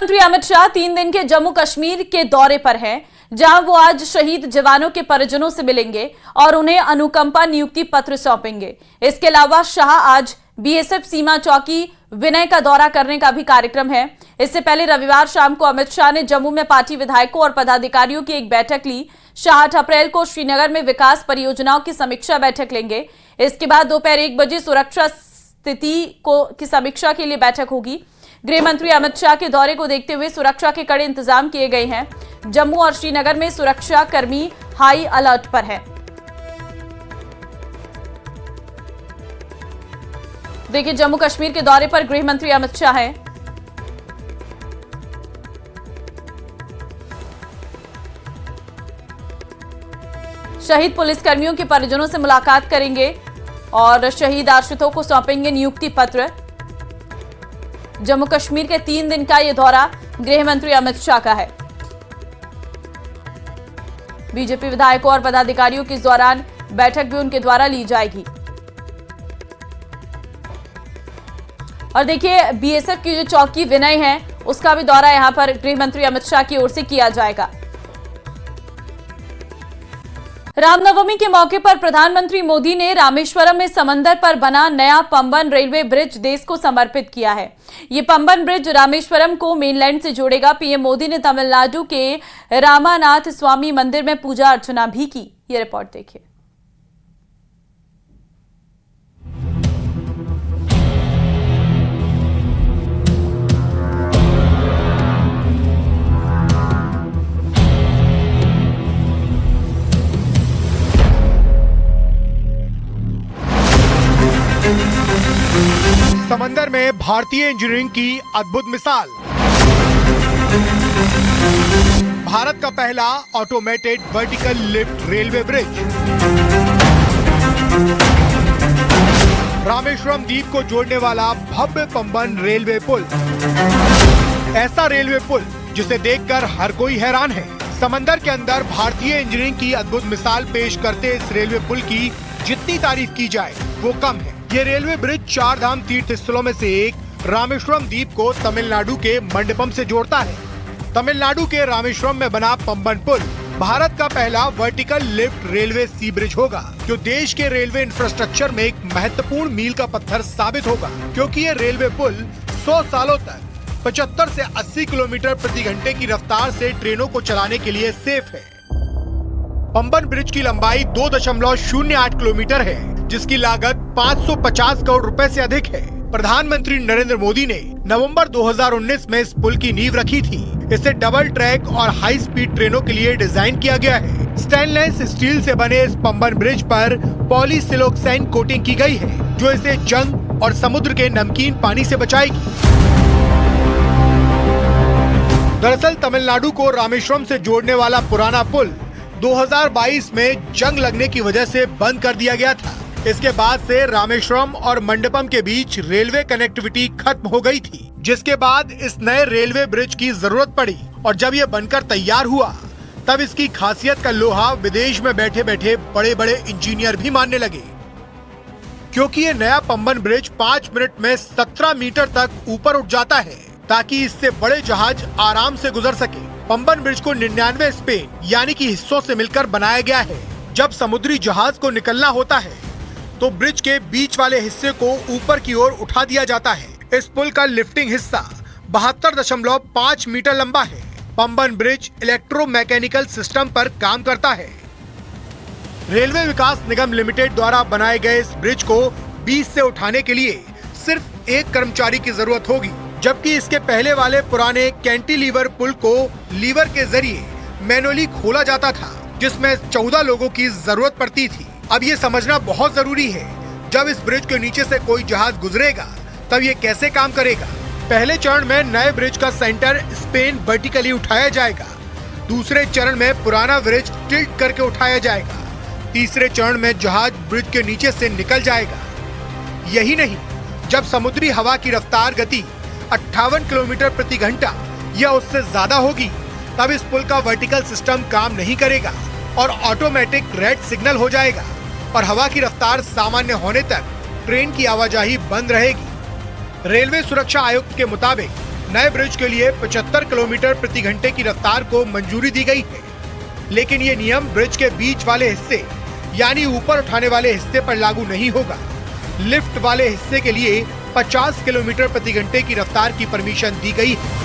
मंत्री अमित शाह 3 दिन के जम्मू कश्मीर के दौरे पर हैं, जहां वो आज शहीद जवानों के परिजनों से मिलेंगे और उन्हें अनुकंपा नियुक्ति पत्र सौंपेंगे। इसके अलावा शाह आज बीएसएफ सीमा चौकी विनय का दौरा करने का भी कार्यक्रम है। इससे पहले रविवार शाम को अमित शाह ने जम्मू में पार्टी विधायकों और पदाधिकारियों की एक बैठक ली। शाह 8 अप्रैल को श्रीनगर में विकास परियोजनाओं की समीक्षा बैठक लेंगे। इसके बाद दोपहर 1 बजे सुरक्षा स्थिति की समीक्षा के लिए बैठक होगी। गृह मंत्री अमित शाह के दौरे को देखते हुए सुरक्षा के कड़े इंतजाम किए गए हैं। जम्मू और श्रीनगर में सुरक्षा कर्मी हाई अलर्ट पर है। देखिए, जम्मू कश्मीर के दौरे पर गृह मंत्री अमित शाह हैं। शहीद पुलिसकर्मियों के परिजनों से मुलाकात करेंगे और शहीद आश्रितों को सौंपेंगे नियुक्ति पत्र। जम्मू कश्मीर के 3 दिन का यह दौरा गृह मंत्री अमित शाह का है। बीजेपी विधायकों और पदाधिकारियों की इस दौरान बैठक भी उनके द्वारा ली जाएगी। और देखिए, बीएसएफ की जो चौकी विनय है उसका भी दौरा यहां पर गृह मंत्री अमित शाह की ओर से किया जाएगा। रामनवमी के मौके पर प्रधानमंत्री मोदी ने रामेश्वरम में समंदर पर बना नया पंबन रेलवे ब्रिज देश को समर्पित किया है। ये पंबन ब्रिज रामेश्वरम को मेनलैंड से जोड़ेगा। पीएम मोदी ने तमिलनाडु के रामानाथ स्वामी मंदिर में पूजा अर्चना भी की। ये रिपोर्ट देखिए। समंदर में भारतीय इंजीनियरिंग की अद्भुत मिसाल। भारत का पहला automated vertical lift railway bridge. Rameswaram द्वीप को जोड़ने वाला भव्य पंबन रेलवे पुल। ऐसा रेलवे पुल जिसे देखकर हर कोई हैरान है। समंदर के अंदर भारतीय इंजीनियरिंग की अद्भुत मिसाल पेश करते इस रेलवे पुल की जितनी तारीफ की जाए वो कम है। ये रेलवे ब्रिज 4 धाम तीर्थ स्थलों में से एक रामेश्वरम द्वीप को तमिलनाडु के मंडपम से जोड़ता है। तमिलनाडु के रामेश्वरम में बना पंबन पुल भारत का पहला वर्टिकल लिफ्ट रेलवे सी ब्रिज होगा, जो देश के रेलवे इंफ्रास्ट्रक्चर में एक महत्वपूर्ण मील का पत्थर साबित होगा, क्योंकि ये रेलवे पुल 100 सालों तक 75 से 80 किलोमीटर प्रति घंटे की रफ्तार से ट्रेनों को चलाने के लिए सेफ है। पंबन ब्रिज की लंबाई 2.08 किलोमीटर है, जिसकी लागत 550 करोड़ रुपए से अधिक है। प्रधानमंत्री नरेंद्र मोदी ने नवंबर 2019 में इस पुल की नींव रखी थी। इसे डबल ट्रैक और हाई स्पीड ट्रेनों के लिए डिजाइन किया गया है। स्टेनलेस स्टील से बने इस पंबन ब्रिज पर पॉलीसिलोक्सेन कोटिंग की गई है, जो इसे जंग और समुद्र के नमकीन पानी से बचाएगी। दरअसल तमिलनाडु को रामेश्वरम से जोड़ने वाला पुराना पुल 2022 में जंग लगने की वजह से बंद कर दिया गया था। इसके बाद से रामेश्वरम और मंडपम के बीच रेलवे कनेक्टिविटी खत्म हो गई थी, जिसके बाद इस नए रेलवे ब्रिज की जरूरत पड़ी। और जब ये बनकर तैयार हुआ तब इसकी खासियत का लोहा विदेश में बैठे बैठे बड़े बड़े इंजीनियर भी मानने लगे, क्योंकि ये नया पंबन ब्रिज 5 मिनट में 17 मीटर तक ऊपर उठ जाता है, ताकि इससे बड़े जहाज आराम से गुजर सके। पंबन ब्रिज को 99 स्पेन यानी कि हिस्सों से मिलकर बनाया गया है। जब समुद्री जहाज को निकलना होता है तो ब्रिज के बीच वाले हिस्से को ऊपर की ओर उठा दिया जाता है। इस पुल का लिफ्टिंग हिस्सा 72.5 मीटर लंबा है। पंबन ब्रिज इलेक्ट्रोमैकेनिकल सिस्टम पर काम करता है। रेलवे विकास निगम लिमिटेड द्वारा बनाए गए इस ब्रिज को बीच से उठाने के लिए सिर्फ एक कर्मचारी की जरूरत होगी, जबकि इसके पहले वाले पुराने कैंटिलीवर पुल को लीवर के जरिए मैनुअली खोला जाता था, जिसमें 14 लोगों की जरूरत पड़ती थी। अब ये समझना बहुत जरूरी है, जब इस ब्रिज के नीचे से कोई जहाज गुजरेगा तब ये कैसे काम करेगा। पहले चरण में नए ब्रिज का सेंटर स्पेन वर्टिकली उठाया जाएगा। दूसरे चरण में पुराना ब्रिज टिल्ट करके उठाया जाएगा। तीसरे चरण में जहाज ब्रिज के नीचे से निकल जाएगा। यही नहीं, जब समुद्री हवा की रफ्तार गति 58 किलोमीटर प्रति घंटा या उससे ज्यादा होगी, तब इस पुल का वर्टिकल सिस्टम काम नहीं करेगा और ऑटोमेटिक रेड सिग्नल हो जाएगा और हवा की रफ्तार सामान्य होने तक ट्रेन की आवाजाही बंद रहेगी। रेलवे सुरक्षा आयुक्त के मुताबिक नए ब्रिज के लिए 75 किलोमीटर प्रति घंटे की रफ्तार को मंजूरी दी गई है, लेकिन ये नियम ब्रिज के बीच वाले हिस्से यानी ऊपर उठाने वाले हिस्से पर लागू नहीं होगा। लिफ्ट वाले हिस्से के लिए 50 किलोमीटर प्रति घंटे की रफ्तार की परमिशन दी गई है।